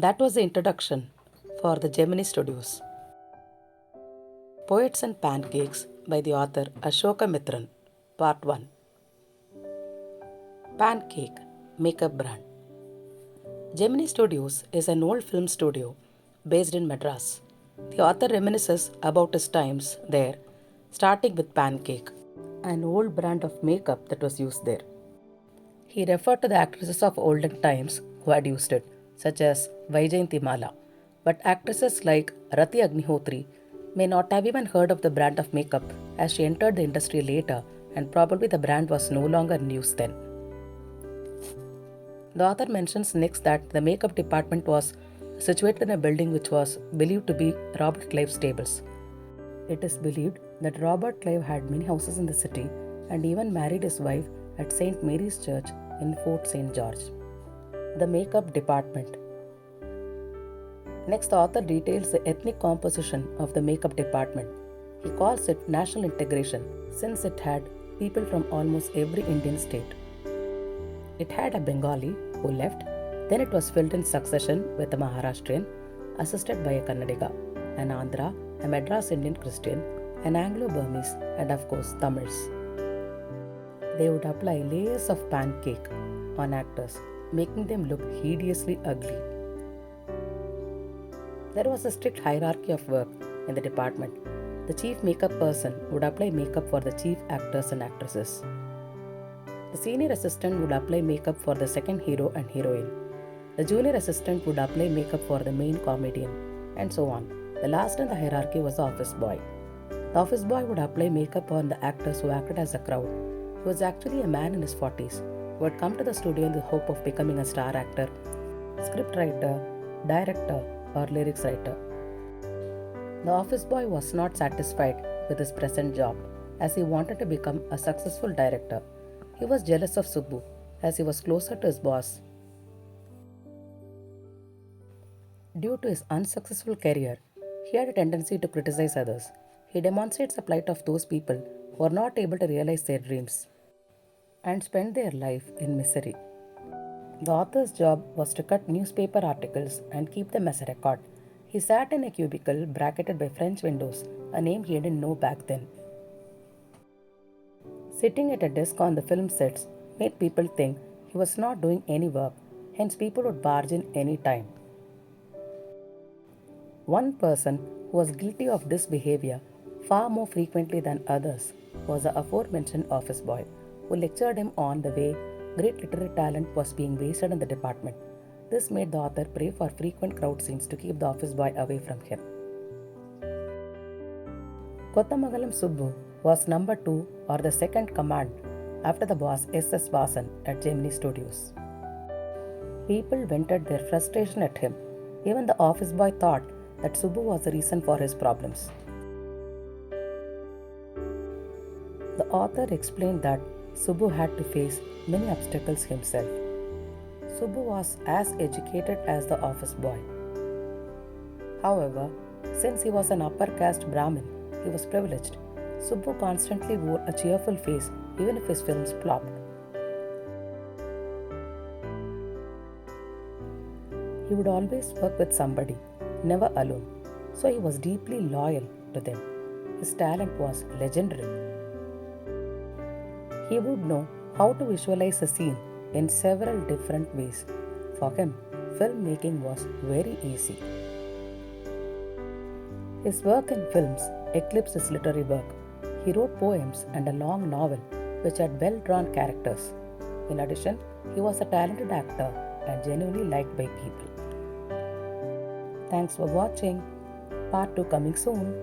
That was the introduction for the Gemini Studios. Poets and Pancakes by the author Asokamitran, Part 1. Pancake Makeup Brand. Gemini Studios is an old film studio based in Madras. The author reminisces about his times there, starting with Pancake, an old brand of makeup that was used there. He referred to the actresses of olden times who had used it, such as Vaijayanti Mala. But actresses like Rati Agnihotri may not have even heard of the brand of makeup as she entered the industry later, and probably the brand was no longer in use then. The author mentions next that the makeup department was situated in a building which was believed to be Robert Clive's stables. It is believed that Robert Clive had many houses in the city and even married his wife at St. Mary's Church in Fort St. George. The makeup department. Next, the author details the ethnic composition of the makeup department. He calls it national integration since it had people from almost every Indian state. It had a Bengali who left, then it was filled in succession with a Maharashtrian, assisted by a Kannadiga, an Andhra, a Madras Indian Christian, an Anglo-Burmese, and of course Tamils. They would apply layers of pancake on actors, making them look hideously ugly. There was a strict hierarchy of work in the department. The chief makeup person would apply makeup for the chief actors and actresses. The senior assistant would apply makeup for the second hero and heroine. The junior assistant would apply makeup for the main comedian, and so on. The last in the hierarchy was the office boy. The office boy would apply makeup on the actors who acted as a crowd. He was actually a man in his 40s who had come to the studio in the hope of becoming a star actor, script writer, director, or lyrics writer. The office boy was not satisfied with his present job as he wanted to become a successful director. He was jealous of Subbu as he was closer to his boss. Due to his unsuccessful career, he had a tendency to criticize others. He demonstrates the plight of those people who are not able to realize their dreams and spend their life in misery. The author's job was to cut newspaper articles and keep them as a record. He sat in a cubicle bracketed by French windows, a name he didn't know back then. Sitting at a desk on the film sets made people think he was not doing any work, hence people would barge in any time. One person who was guilty of this behavior far more frequently than others was the aforementioned office boy, who lectured him on the way great literary talent was being wasted in the department. This made the author pray for frequent crowd scenes to keep the office boy away from him. Kothamagalam Subbu was number 2 or the second command after the boss ssvasan at Gemini Studios. People vented their frustration at him. Even the office boy thought that Subbu was the reason for his problems. The author explained that Subbu had to face many obstacles himself. Subbu was as educated as the office boy. However, since he was an upper caste Brahmin, he was privileged. Subbu constantly wore a cheerful face even if his films flopped. He would always work with somebody, never alone, so he was deeply loyal to them. His talent was legendary. He would know how to visualize a scene in several different ways. For him, filmmaking was very easy. His work in films eclipsed his literary work. He wrote poems and a long novel which had well-drawn characters. In addition, he was a talented actor and genuinely liked by people. Thanks for watching. Part 2 coming soon.